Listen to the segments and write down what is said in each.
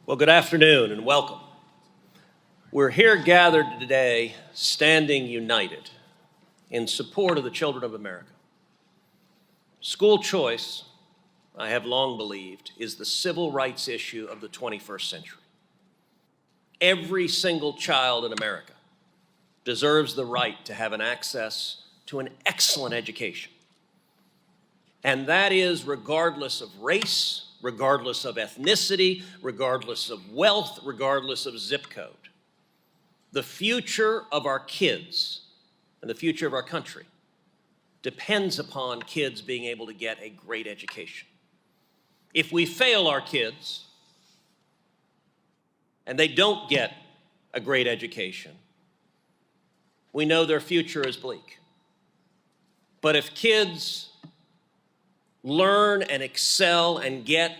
Well, good afternoon and welcome. We're here gathered today standing united in support of the children of America. School choice, I have long believed, is the civil rights issue of the 21st century. Every single child in America deserves the right to have an access to an excellent education. And that is regardless of race, regardless of ethnicity, regardless of wealth, regardless of zip code. The future of our kids and the future of our country depends upon kids being able to get a great education. If we fail our kids and they don't get a great education, we know their future is bleak. But if kids learn and excel and get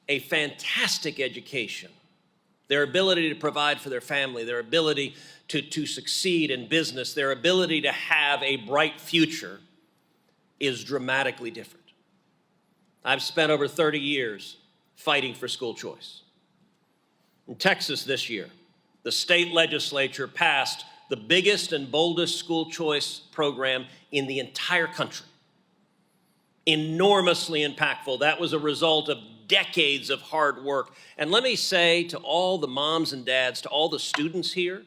a fantastic education, their ability to provide for their family, their ability to succeed in business, their ability to have a bright future is dramatically different. I've spent over 30 years fighting for school choice. In Texas this year, the state legislature passed the biggest and boldest school choice program in the entire country. Enormously impactful. That was a result of decades of hard work. And let me say to all the moms and dads, to all the students here,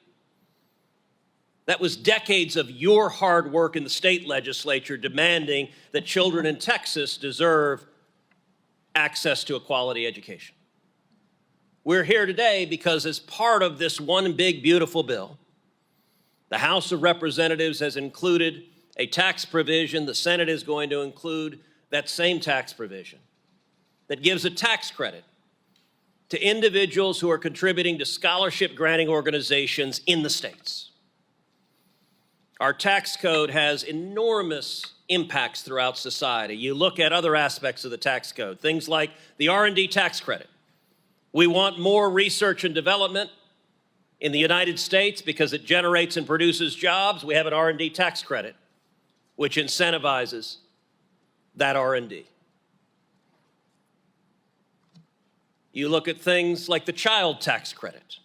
that was decades of your hard work in the state legislature demanding that children in Texas deserve access to a quality education. We're here today because as part of this one big, beautiful bill, the House of Representatives has included a tax provision. The Senate is going to include that same tax provision that gives a tax credit to individuals who are contributing to scholarship granting organizations in the states. Our tax code has enormous impacts throughout society. You look at other aspects of the tax code, things like the R&D tax credit. We want more research and development in the United States because it generates and produces jobs. We have an R&D tax credit, which incentivizes that R&D. You look at things like the child tax credit,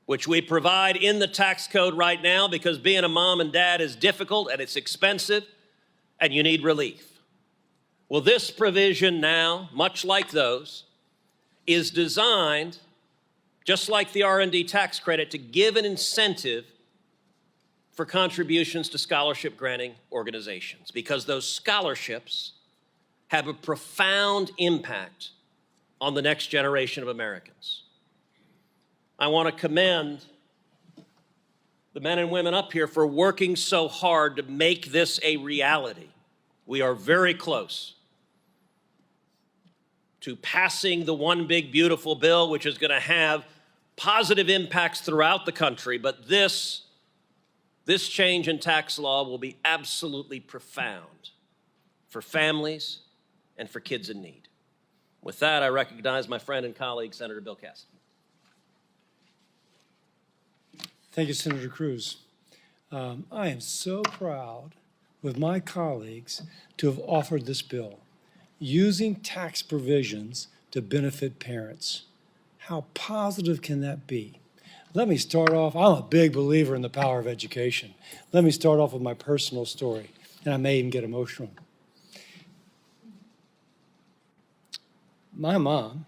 which we provide in the tax code right now because being a mom and dad is difficult and it's expensive and you need relief. Well, this provision now, much like those, is designed, just like the R&D tax credit, to give an incentive for contributions to scholarship granting organizations, because those scholarships have a profound impact on the next generation of Americans. I want to commend the men and women up here for working so hard to make this a reality. We are very close to passing the one big beautiful bill, which is going to have positive impacts throughout the country, but this change in tax law will be absolutely profound for families and for kids in need. With that, I recognize my friend and colleague, Senator Bill Cassidy. Thank you, Senator Cruz. I am so proud with my colleagues to have offered this bill, using tax provisions to benefit parents. How positive can that be? Let me start off, I'm a big believer in the power of education. Let me start off with my personal story, and I may even get emotional. My mom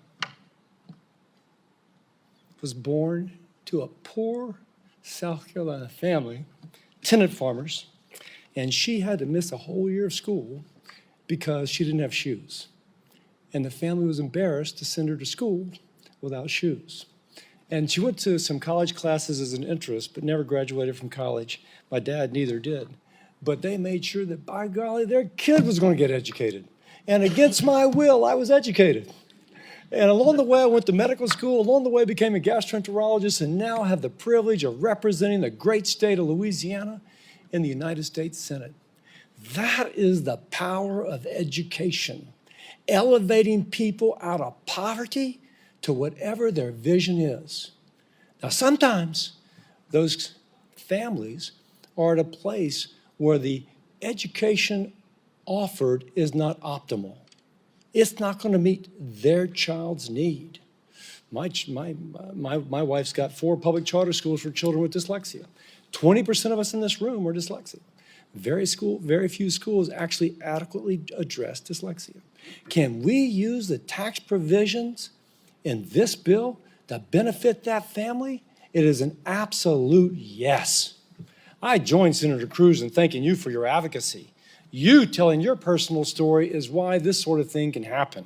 was born to a poor South Carolina family, tenant farmers, and she had to miss a whole year of school because she didn't have shoes. And the family was embarrassed to send her to school without shoes. And she went to some college classes as an interest, but never graduated from college. My dad neither did. But they made sure that, by golly, their kid was going to get educated. And against my will, I was educated. And along the way, I went to medical school. Along the way, became a gastroenterologist, and now have the privilege of representing the great state of Louisiana in the United States Senate. That is the power of education, elevating people out of poverty to whatever their vision is. Now, sometimes those families are at a place where the education offered is not optimal. It's not going to meet their child's need. My wife's got 4 public charter schools for children with dyslexia. 20% of us in this room are dyslexic. Very few schools actually adequately address dyslexia. Can we use the tax provisions in this bill to benefit that family? It is an absolute yes. I join Senator Cruz in thanking you for your advocacy. You telling your personal story is why this sort of thing can happen.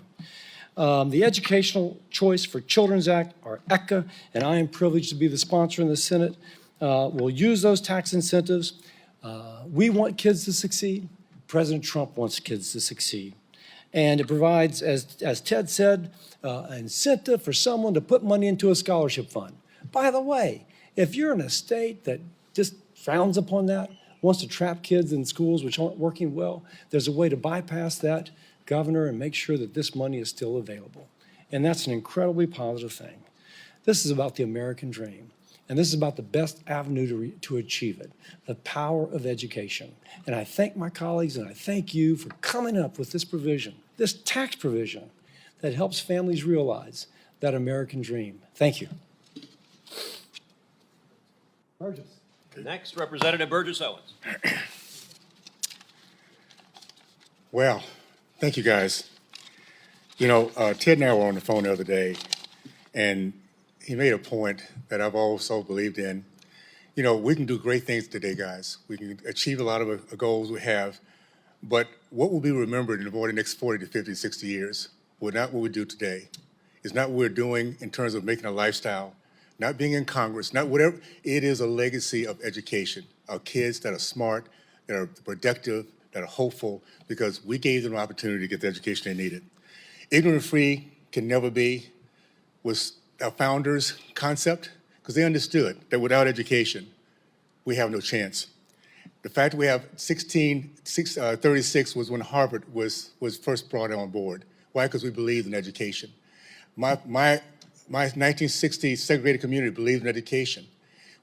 The Educational Choice for Children's Act, or ECHA, and I am privileged to be the sponsor in the Senate, will use those tax incentives. We want kids to succeed. President Trump wants kids to succeed. And it provides, as Ted said, an incentive for someone to put money into a scholarship fund. By the way, if you're in a state that just frowns upon that, wants to trap kids in schools which aren't working well, there's a way to bypass that, Governor, and make sure that this money is still available. And that's an incredibly positive thing. This is about the American dream. And this is about the best avenue to achieve it, the power of education. And I thank my colleagues and I thank you for coming up with this provision, this tax provision that helps families realize that American dream. Thank you. Burgess. Next, Representative Burgess Owens. Well, thank you guys. You know, Ted and I were on the phone the other day, and he made a point that I've also believed in. You know, we can do great things today, guys. We can achieve a lot of the goals we have, but what will be remembered in the next 40 to 50, 60 years will not what we do today. It's not what we're doing in terms of making a lifestyle, not being in Congress, not whatever. It is a legacy of education, of kids that are smart, that are productive, that are hopeful, because we gave them an opportunity to get the education they needed. Ignorant free can never be was our founders' concept, because they understood that without education, we have no chance. The fact that we have 1636 was when Harvard was first brought on board. Why? Because we believed in education. My 1960 segregated community believed in education.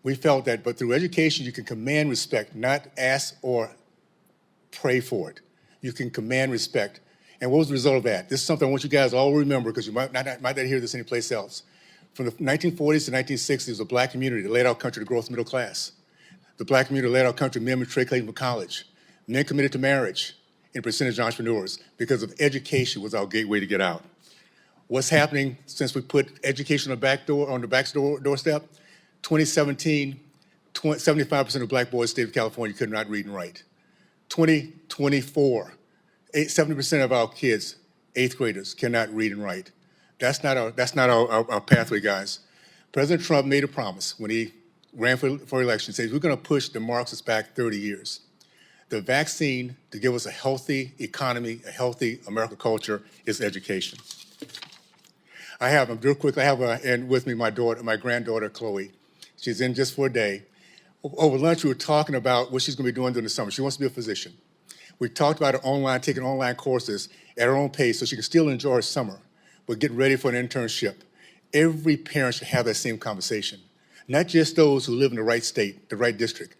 We felt that, but through education, you can command respect, not ask or pray for it. You can command respect. And what was the result of that? This is something I want you guys to all remember, because you might not hear this anyplace else. From the 1940s to 1960s, was a black community that led our country to growth middle class. The black community led our country, men matriculating from college. Men committed to marriage and percentage entrepreneurs because of education was our gateway to get out. What's happening since we put education on the back doorstep? 2017, 75% of black boys in the state of California could not read and write. 2024, 70% of our kids, 8th graders, cannot read and write. That's not our pathway, guys. President Trump made a promise when he ran for election. He says, we're going to push the Marxists back 30 years. The vaccine to give us a healthy economy, a healthy American culture, is education. Real quick, I have and with me my granddaughter, Chloe. She's in just for a day. Over lunch, we were talking about what she's going to be doing during the summer. She wants to be a physician. We talked about her taking online courses at her own pace so she can still enjoy her summer, but get ready for an internship. Every parent should have that same conversation. Not just those who live in the right state, the right district,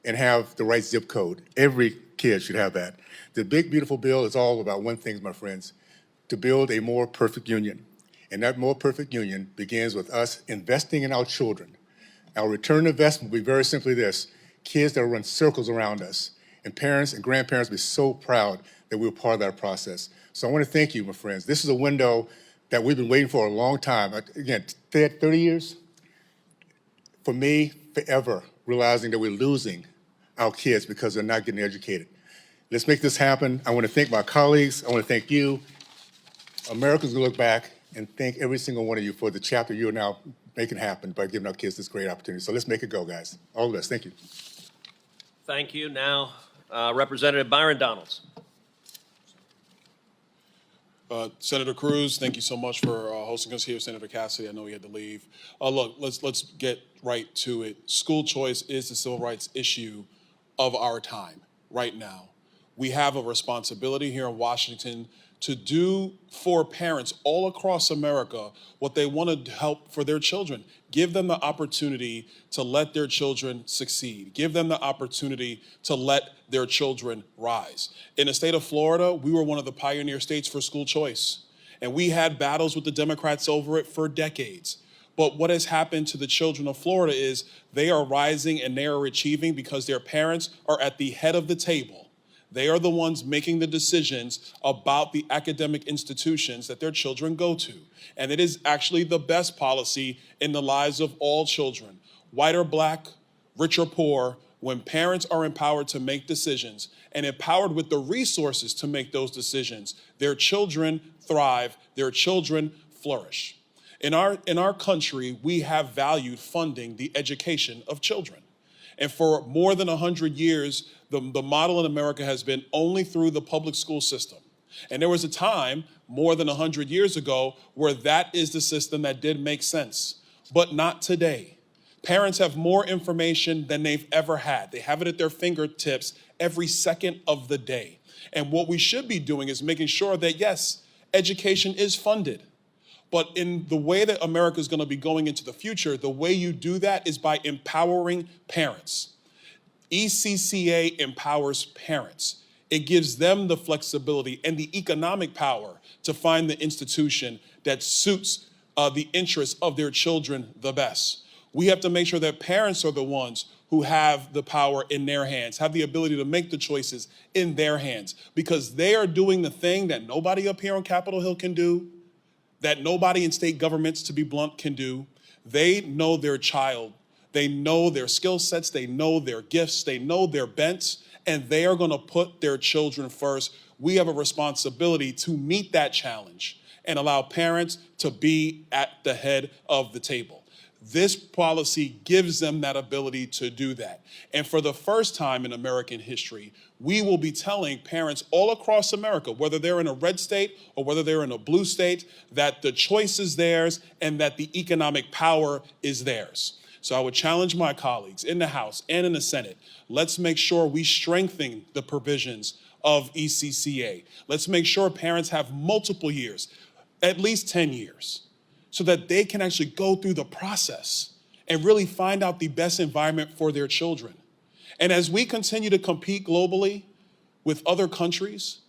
and have the right zip code. Every kid should have that. The big, beautiful bill is all about one thing, my friends, to build a more perfect union. And that more perfect union begins with us investing in our children. Our return investment will be very simply this: kids that will run circles around us. And parents and grandparents will be so proud that we were part of that process. So I want to thank you, my friends. This is a window that we've been waiting for a long time. Again, 30 years? For me, forever, realizing that we're losing our kids because they're not getting educated. Let's make this happen. I want to thank my colleagues. I want to thank you. Americans will look back and thank every single one of you for the chapter you are now making happen by giving our kids this great opportunity. So let's make it go, guys. All the best. Thank you. Thank you. Now, Representative Byron Donalds. Senator Cruz, thank you so much for hosting us here. Senator Cassidy, I know he had to leave. Look, let's get right to it. School choice is the civil rights issue of our time right now. we have a responsibility here in Washington to do for parents all across America what they want to help for their children. Give them the opportunity to let their children succeed. Give them the opportunity to let their children rise. In the state of Florida, we were one of the pioneer states for school choice. And we had battles with the Democrats over it for decades. But what has happened to the children of Florida is they are rising and they are achieving because their parents are at the head of the table. They are the ones making the decisions about the academic institutions that their children go to. And it is actually the best policy in the lives of all children, white or black, rich or poor. When parents are empowered to make decisions and empowered with the resources to make those decisions, their children thrive, their children flourish. In our country, we have valued funding the education of children. And for more than 100 years, the model in America has been only through the public school system. And there was a time, more than 100 years ago, where that is the system that did make sense, but not today. Parents have more information than they've ever had. They have it at their fingertips every second of the day. And what we should be doing is making sure that, yes, education is funded. But in the way that America is going to be going into the future, the way you do that is by empowering parents. ECCA empowers parents. It gives them the flexibility and the economic power to find the institution that suits the interests of their children the best. We have to make sure that parents are the ones who have the power in their hands, have the ability to make the choices in their hands, because they are doing the thing that nobody up here on Capitol Hill can do, that nobody in state governments, to be blunt, can do. They know their child. They know their skill sets. They know their gifts. They know their bents, and they are going to put their children first. We have a responsibility to meet that challenge and allow parents to be at the head of the table. This policy gives them that ability to do that. And for the first time in American history, we will be telling parents all across America, whether they're in a red state or whether they're in a blue state, that the choice is theirs and that the economic power is theirs. So I would challenge my colleagues in the House and in the Senate, let's make sure we strengthen the provisions of ECCA. Let's make sure parents have multiple years, at least 10 years, so that they can actually go through the process and really find out the best environment for their children. And as we continue to compete globally with other countries,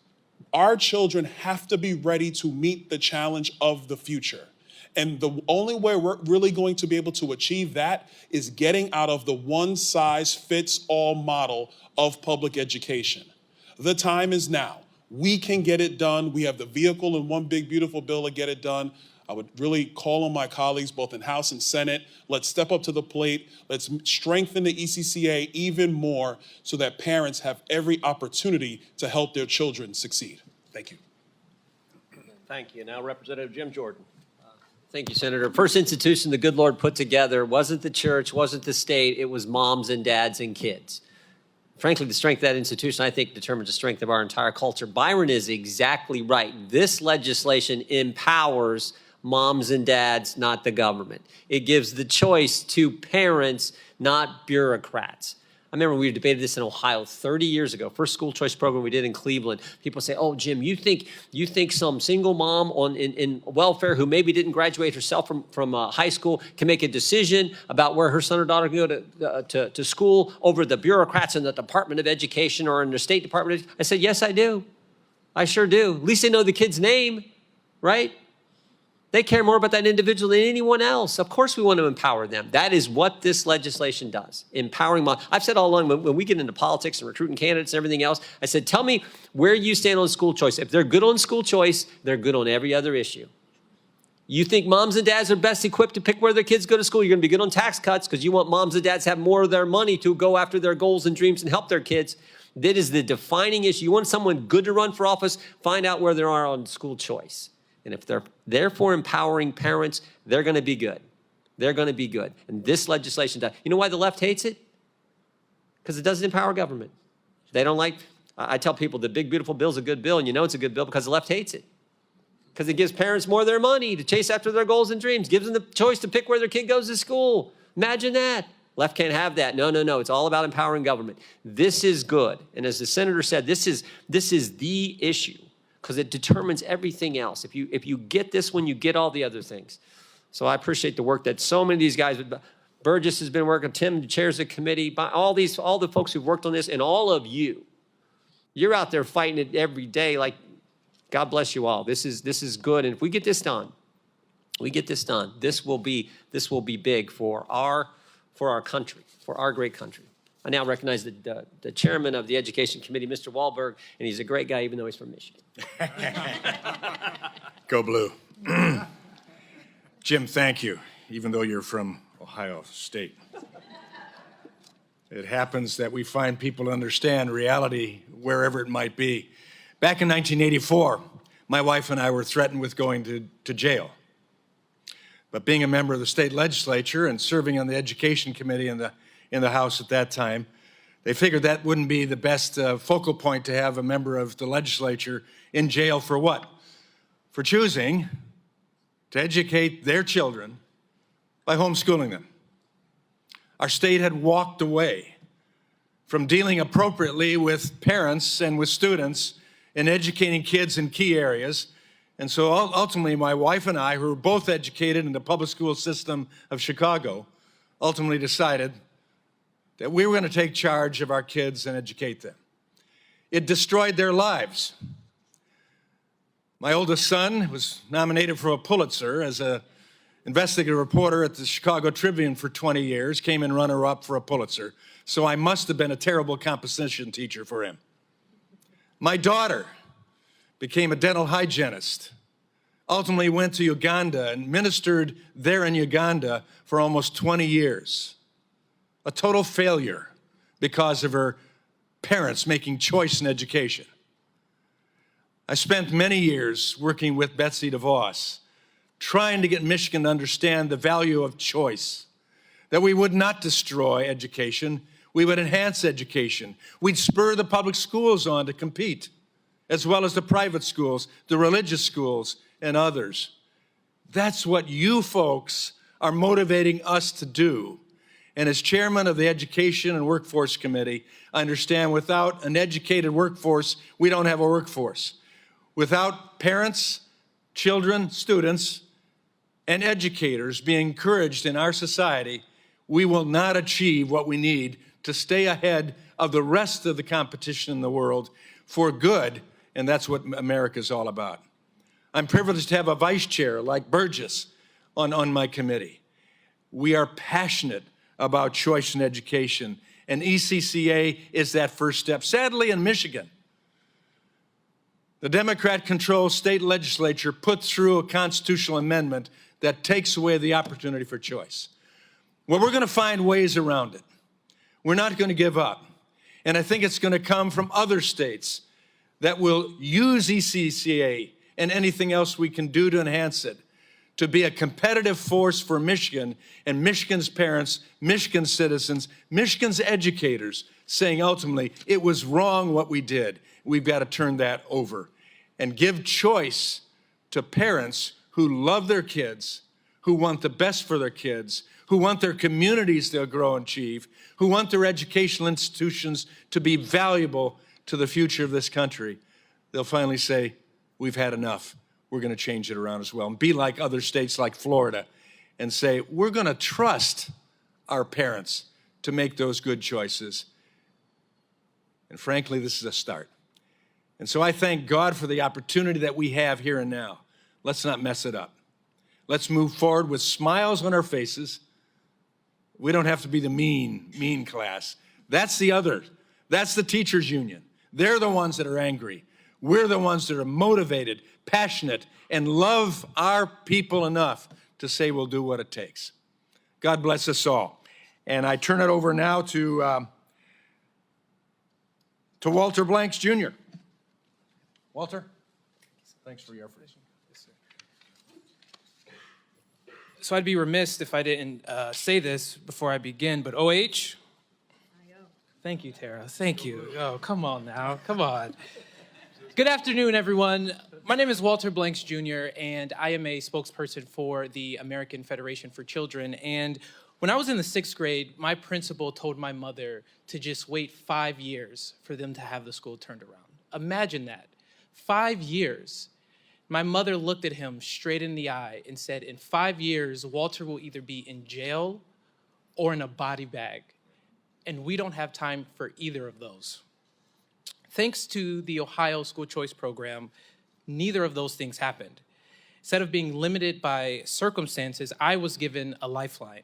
our children have to be ready to meet the challenge of the future. And the only way we're really going to be able to achieve that is getting out of the one-size-fits-all model of public education. The time is now. We can get it done. We have the vehicle in one big, beautiful bill to get it done. I would really call on my colleagues, both in House and Senate. Let's step up to the plate. Let's strengthen the ECCA even more so that parents have every opportunity to help their children succeed. Thank you. Thank you. Now, Representative Jim Jordan. Thank you, Senator. First institution the good Lord put together wasn't the church, wasn't the state, it was moms and dads and kids. Frankly, the strength of that institution, I think, determines the strength of our entire culture. Byron is exactly right. This legislation empowers moms and dads, not the government. It gives the choice to parents, not bureaucrats. I remember we debated this in Ohio 30 years ago, first school choice program we did in Cleveland. People say, oh, Jim, you think some single mom in welfare who maybe didn't graduate herself from high school can make a decision about where her son or daughter can go to school over the bureaucrats in the Department of Education or in the State Department? I said, yes, I do. I sure do. At least they know the kid's name, right? They care more about that individual than anyone else. Of course we want to empower them. That is what this legislation does, empowering moms. I've said all along, when we get into politics and recruiting candidates and everything else, I said, tell me where you stand on school choice. If they're good on school choice, they're good on every other issue. You think moms and dads are best equipped to pick where their kids go to school, you're going to be good on tax cuts because you want moms and dads to have more of their money to go after their goals and dreams and help their kids. That is the defining issue. You want someone good to run for office, find out where they are on school choice. And if they're therefore empowering parents, they're going to be good. They're going to be good. And this legislation does. You know why the left hates it? Because it doesn't empower government. They don't like, I tell people the big, beautiful bill is a good bill, and you know it's a good bill because the left hates it. Because it gives parents more of their money to chase after their goals and dreams, gives them the choice to pick where their kid goes to school. Imagine that. Left can't have that. No, no, no. It's all about empowering government. This is good. And as the senator said, this is the issue because it determines everything else. If you get this one, you get all the other things. So I appreciate the work that so many of these guys, Burgess has been working, Tim chairs the committee, all the folks who've worked on this, and all of you. You're out there fighting it every day. Like, God bless you all. This is good. And if we get this done, this will be big for our country, for our great country. I now recognize the chairman of the Education Committee, Mr. Wahlberg, and he's a great guy, even though he's from Michigan. Go Blue. Jim, thank you, even though you're from Ohio State. It happens that we find people understand reality wherever it might be. Back in 1984, my wife and I were threatened with going to jail. But being a member of the state legislature and serving on the Education Committee in the House at that time, they figured that wouldn't be the best focal point to have a member of the legislature in jail for what? For choosing to educate their children by homeschooling them. Our state had walked away from dealing appropriately with parents and with students in educating kids in key areas. And so ultimately, my wife and I, who were both educated in the public school system of Chicago, ultimately decided that we were going to take charge of our kids and educate them. It destroyed their lives. My oldest son was nominated for a Pulitzer as an investigative reporter at the Chicago Tribune for 20 years, came in runner-up for a Pulitzer. So I must have been a terrible composition teacher for him. My daughter became a dental hygienist, ultimately went to Uganda and ministered there in Uganda for almost 20 years. A total failure because of her parents making choice in education. I spent many years working with Betsy DeVos, trying to get Michigan to understand the value of choice, that we would not destroy education, we would enhance education. We'd spur the public schools on to compete, as well as the private schools, the religious schools, and others. That's what you folks are motivating us to do. And as chairman of the Education and Workforce Committee, I understand without an educated workforce, we don't have a workforce. Without parents, children, students, and educators being encouraged in our society, we will not achieve what we need to stay ahead of the rest of the competition in the world for good, and that's what America's all about. I'm privileged to have a vice chair like Burgess on my committee. We are passionate about choice in education, and ECCA is that first step. Sadly, in Michigan, the Democrat-controlled state legislature put through a constitutional amendment that takes away the opportunity for choice. Well, we're going to find ways around it. We're not going to give up. And I think it's going to come from other states that will use ECCA and anything else we can do to enhance it to be a competitive force for Michigan and Michigan's parents, Michigan's citizens, Michigan's educators, saying ultimately, it was wrong what we did. We've got to turn that over and give choice to parents who love their kids, who want the best for their kids, who want their communities to grow and achieve, who want their educational institutions to be valuable to the future of this country. They'll finally say, we've had enough. We're going to change it around as well and be like other states like Florida and say, we're going to trust our parents to make those good choices. And frankly, this is a start. And so I thank God for the opportunity that we have here and now. Let's not mess it up. Let's move forward with smiles on our faces. We don't have to be the mean class. That's the other. That's the teachers' union. They're the ones that are angry. We're the ones that are motivated, passionate, and love our people enough to say we'll do what it takes. God bless us all. And I turn it over now to Walter Blanks, Jr. Walter, thanks for your effort. So I'd be remiss if I didn't say this before I begin, but OH? Thank you, Tara. Thank you. Oh, come on now. Come on. Good afternoon, everyone. My name is Walter Blanks, Jr., and I am a spokesperson for the American Federation for Children. And When I was in the 6th grade, my principal told my mother to just wait 5 years for them to have the school turned around. Imagine that, 5 years. My mother looked at him straight in the eye and said, in 5 years, Walter will either be in jail or in a body bag. And we don't have time for either of those. Thanks to the Ohio School Choice Program, neither of those things happened. Instead of being limited by circumstances, I was given a lifeline.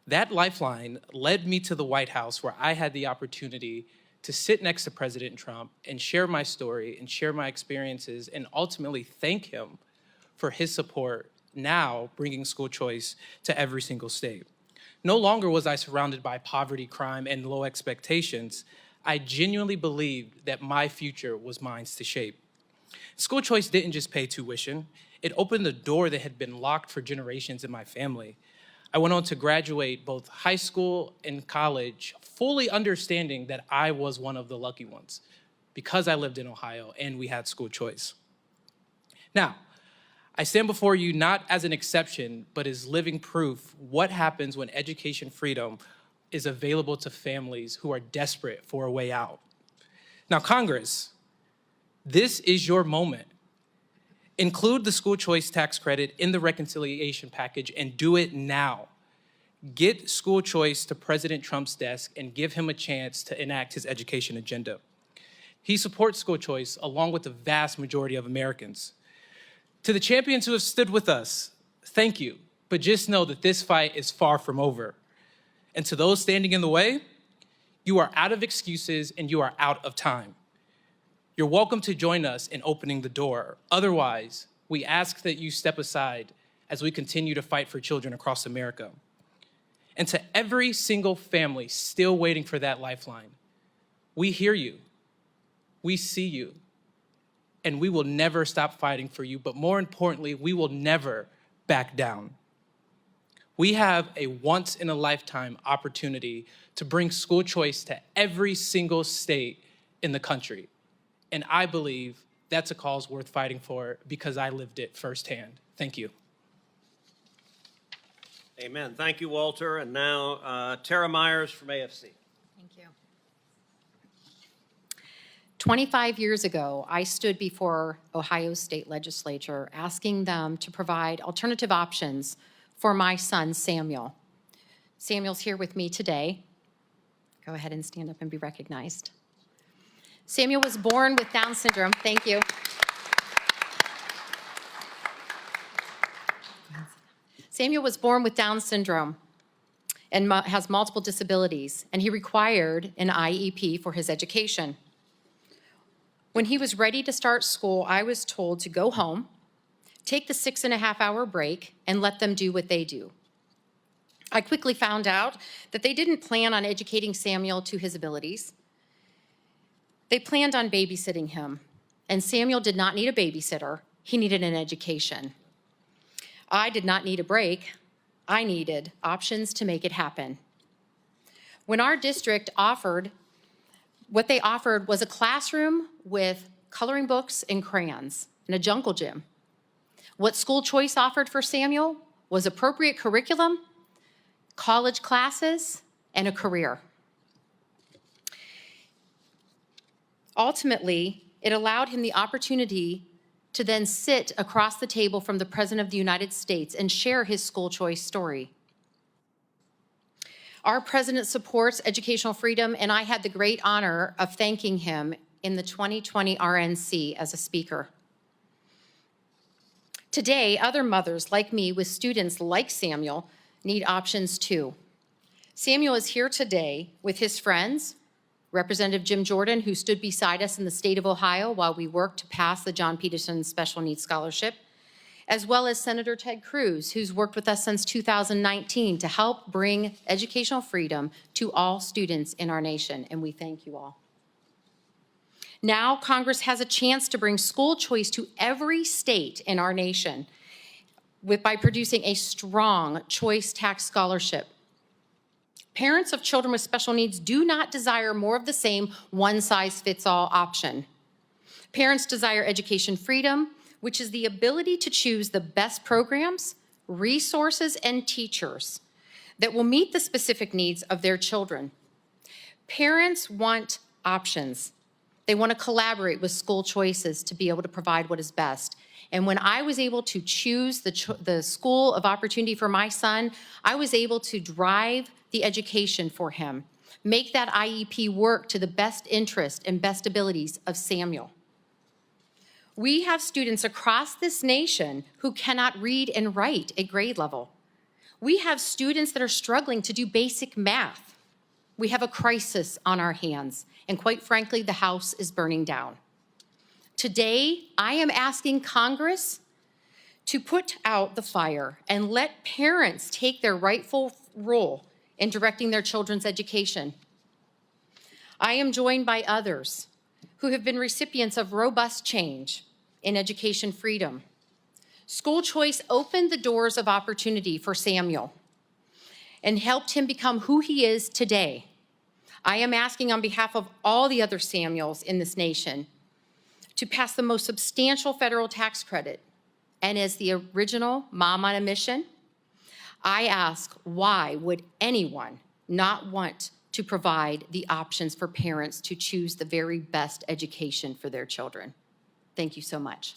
That lifeline led me to the White House, where I had the opportunity to sit next to President Trump and share my story and share my experiences and ultimately thank him for his support now bringing school choice to every single state. No longer was I surrounded by poverty, crime, and low expectations. I genuinely believed that my future was mine to shape. School choice didn't just pay tuition. It opened the door that had been locked for generations in my family. I went on to graduate both high school and college, fully understanding that I was one of the lucky ones because I lived in Ohio and we had school choice. Now, I stand before you not as an exception, but as living proof what happens when education freedom is available to families who are desperate for a way out. Now, Congress, this is your moment. Include the school choice tax credit in the reconciliation package and do it now. Get school choice to President Trump's desk and give him a chance to enact his education agenda. He supports school choice along with the vast majority of Americans. To the champions who have stood with us, thank you, but just know that this fight is far from over. And to those standing in the way, you are out of excuses and you are out of time. You're welcome to join us in opening the door. Otherwise, we ask that you step aside as we continue to fight for children across America. And to every single family still waiting for that lifeline, we hear you, we see you, and we will never stop fighting for you, but more importantly, we will never back down. We have a once-in-a-lifetime opportunity to bring school choice to every single state in the country. And I believe that's a cause worth fighting for because I lived it firsthand. Thank you. Amen. Thank you, Walter. And now, Tara Myers from AFC. Thank you. 25 years ago, I stood before Ohio State Legislature asking them to provide alternative options for my son, Samuel. Samuel's here with me today. Go ahead and stand up and be recognized. Samuel was born with Down syndrome. Thank you. Samuel was born with Down syndrome and has multiple disabilities, and he required an IEP for his education. When he was ready to start school, I was told to go home, take the 6.5-hour break, and let them do what they do. I quickly found out that they didn't plan on educating Samuel to his abilities. They planned on babysitting him, and Samuel did not need a babysitter. He needed an education. I did not need a break. I needed options to make it happen. When our district offered, what they offered was a classroom with coloring books and crayons and a jungle gym. What school choice offered for Samuel was appropriate curriculum, college classes, and a career. Ultimately, it allowed him the opportunity to then sit across the table from the President of the United States and share his school choice story. Our president supports educational freedom, and I had the great honor of thanking him in the 2020 RNC as a speaker. Today, other mothers like me with students like Samuel need options too. Samuel is here today with his friends, Representative Jim Jordan, who stood beside us in the state of Ohio while we worked to pass the John Peterson Special Needs Scholarship, as well as Senator Ted Cruz, who's worked with us since 2019 to help bring educational freedom to all students in our nation, and we thank you all. Now, Congress has a chance to bring school choice to every state in our nation by producing a strong choice tax scholarship. Parents of children with special needs do not desire more of the same one-size-fits-all option. Parents desire education freedom, which is the ability to choose the best programs, resources, and teachers that will meet the specific needs of their children. Parents want options. They want to collaborate with school choices to be able to provide what is best. And when I was able to choose the school of opportunity for my son, I was able to drive the education for him, make that IEP work to the best interest and best abilities of Samuel. We have students across this nation who cannot read and write at grade level. We have students that are struggling to do basic math. We have a crisis on our hands, and quite frankly, the house is burning down. Today, I am asking Congress to put out the fire and let parents take their rightful role in directing their children's education. I am joined by others who have been recipients of robust change in education freedom. School choice opened the doors of opportunity for Samuel and helped him become who he is today. I am asking on behalf of all the other Samuels in this nation to pass the most substantial federal tax credit. And as the original mom on a mission, I ask, why would anyone not want to provide the options for parents to choose the very best education for their children? Thank you so much.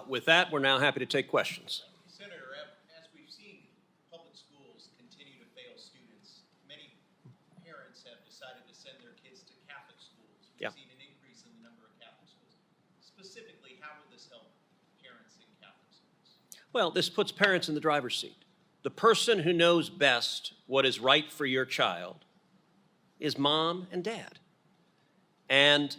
With that, we're now happy to take questions. Senator, as we've seen public schools continue to fail students, many parents have decided to send their kids to Catholic schools. We've seen an increase in the number of Catholic schools. Specifically, how will this help parents in Catholic schools? Well, this puts parents in the driver's seat. The person who knows best what is right for your child is mom and dad. And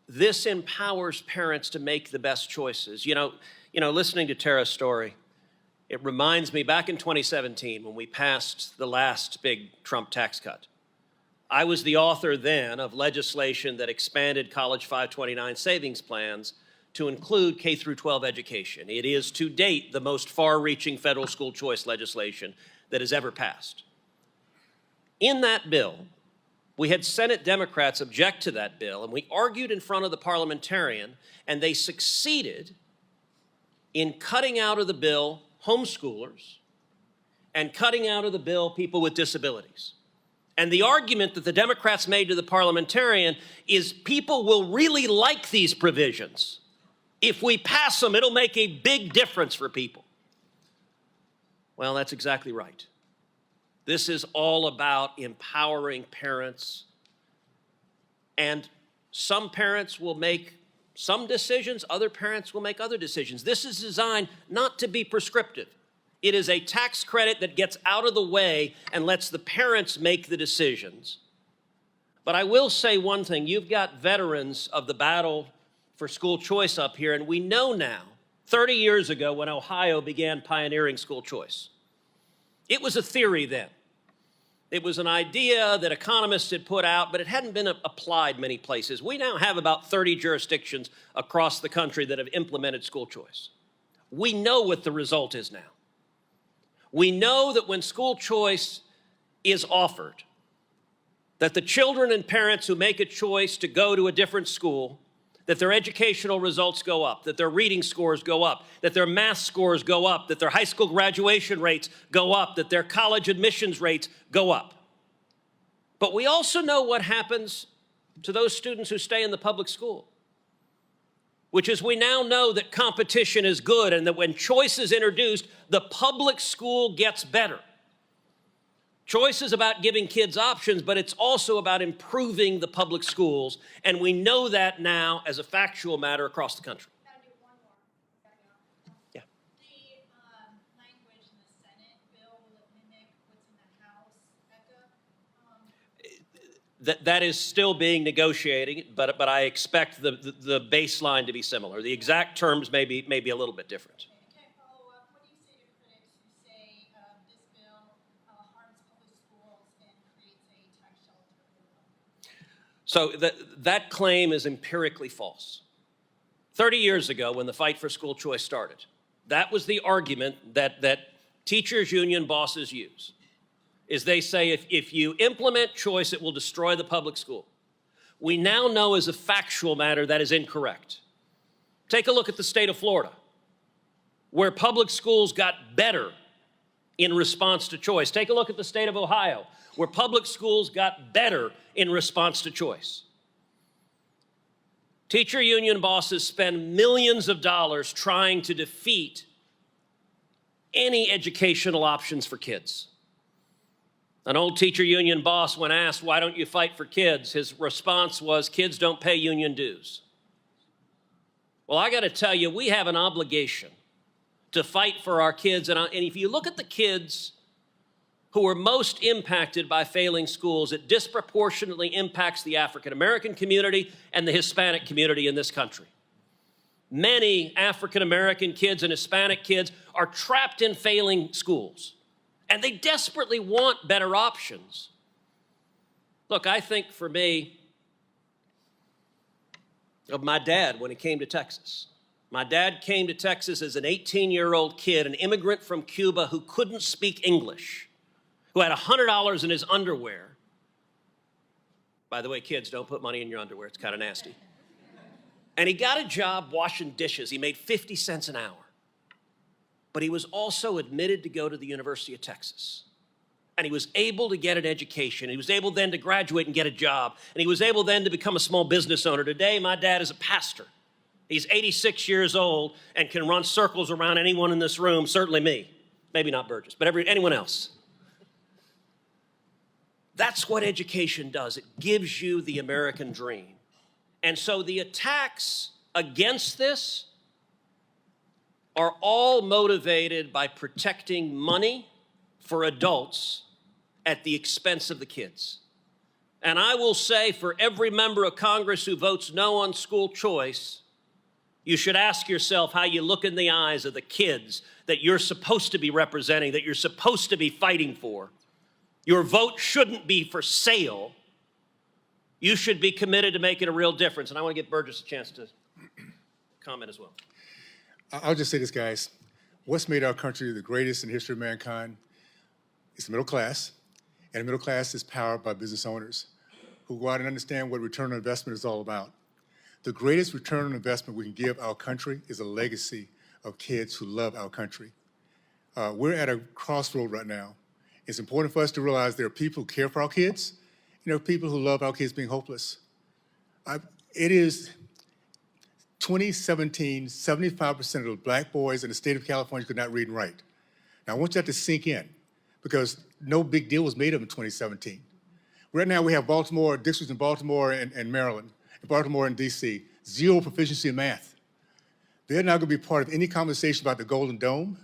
this empowers parents to make the best choices. You know, listening to Tara's story, it reminds me back in 2017 when we passed the last big Trump tax cut. I was the author then of legislation that expanded College 529 savings plans to include K through 12 education. It is to date the most far-reaching federal school choice legislation that has ever passed. In that bill, we had Senate Democrats object to that bill, and we argued in front of the parliamentarian, and they succeeded in cutting out of the bill homeschoolers and cutting out of the bill people with disabilities. And the argument that the Democrats made to the parliamentarian is people will really like these provisions. If we pass them, it'll make a big difference for people. Well, that's exactly right. This is all about empowering parents. And some parents will make some decisions, other parents will make other decisions. This is designed not to be prescriptive. It is a tax credit that gets out of the way and lets the parents make the decisions. But I will say one thing, you've got veterans of the battle for school choice up here, and we know now, 30 years ago when Ohio began pioneering school choice, it was a theory then. It was an idea that economists had put out, but it hadn't been applied many places. We now have about 30 jurisdictions across the country that have implemented school choice. We know what the result is now. We know that when school choice is offered, that the children and parents who make a choice to go to a different school, that their educational results go up, that their reading scores go up, that their math scores go up, that their high school graduation rates go up, that their college admissions rates go up. But we also know what happens to those students who stay in the public school, which is we now know that competition is good and that when choice is introduced, the public school gets better. Choice is about giving kids options, but it's also about improving the public schools, and we know that now as a factual matter across the country. Yeah. The language in the Senate bill, will it mimic what's in the House, Becca? That is still being negotiated, but I expect the baseline to be similar. The exact terms may be a little bit different. Can I follow up? What do you say to critics who say this bill harms public schools and creates a tax shelter for them? So that claim is empirically false. 30 years ago, when the fight for school choice started, that was the argument that teachers' union bosses use. Is they say if you implement choice, it will destroy the public school. We now know as a factual matter that is incorrect. Take a look at the state of Florida, where public schools got better in response to choice. Take a look at the state of Ohio, where public schools got better in response to choice. Teacher union bosses spend millions of dollars trying to defeat any educational options for kids. An old teacher union boss, when asked, "Why don't you fight for kids?" his response was, "Kids don't pay union dues." Well, I got to tell you, we have an obligation to fight for our kids. And if you look at the kids who are most impacted by failing schools, it disproportionately impacts the African American community and the Hispanic community in this country. Many African American kids and Hispanic kids are trapped in failing schools, and they desperately want better options. Look, I think for me, of my dad when he came to Texas. My dad came to Texas as an 18-year-old kid, an immigrant from Cuba who couldn't speak English, who had $100 in his underwear. By the way, kids, don't put money in your underwear. It's kind of nasty. And he got a job washing dishes. He made 50 cents an hour. But he was also admitted to go to the University of Texas. And he was able to get an education. He was able then to graduate and get a job. And he was able then to become a small business owner. Today, my dad is a pastor. He's 86 years old and can run circles around anyone in this room, certainly me. Maybe not Burgess, but anyone else. That's what education does. It gives you the American dream. And so the attacks against this are all motivated by protecting money for adults at the expense of the kids. And I will say, for every member of Congress who votes no on school choice, you should ask yourself how you look in the eyes of the kids that you're supposed to be representing, that you're supposed to be fighting for. Your vote shouldn't be for sale. You should be committed to making a real difference. And I want to give Burgess a chance to comment as well. I'll just say this, guys. What's made our country the greatest in the history of mankind is the middle class. And the middle class is powered by business owners who go out and understand what return on investment is all about. The greatest return on investment we can give our country is a legacy of kids who love our country. We're at a crossroad right now. It's important for us to realize there are people who care for our kids, and there are people who love our kids being hopeless. It is 2017, 75% of the black boys in the state of California could not read and write. Now, I want that to sink in, because no big deal was made of it in 2017. Right now, we have Baltimore, districts in Baltimore and Maryland, Baltimore and DC, zero proficiency in math. They're not going to be part of any conversation about the Golden Dome,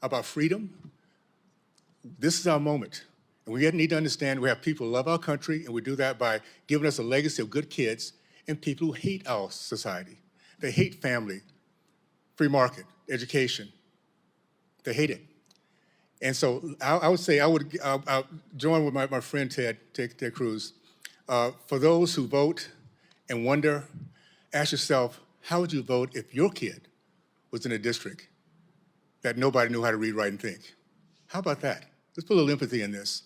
about freedom. This is our moment. And we need to understand we have people who love our country, and we do that by giving us a legacy of good kids and people who hate our society. They hate family, free market, education. They hate it. And so I would say I'll join with my friend Ted Cruz. For those who vote and wonder, ask yourself, how would you vote if your kid was in a district that nobody knew how to read, write, and think? How about that? Let's put a little empathy in this.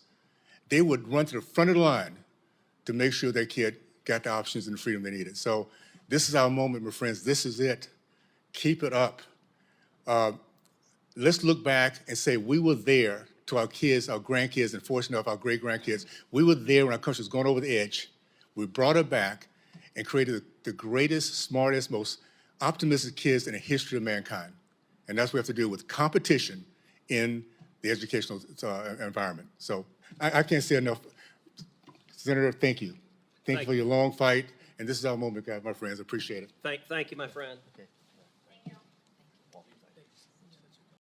They would run to the front of the line to make sure their kid got the options and the freedom they needed. So this is our moment, my friends. This is it. Keep it up. Let's look back and say we were there to our kids, our grandkids, and fortunate enough, our great-grandkids. We were there when our country was going over the edge. We brought it back and created the greatest, smartest, most optimistic kids in the history of mankind. And that's what we have to do with competition in the educational environment. So I can't say enough. Senator, thank you. Thank you for your long fight. And this is our moment, guys, my friends. Appreciate it. Thank you, my friend. Okay.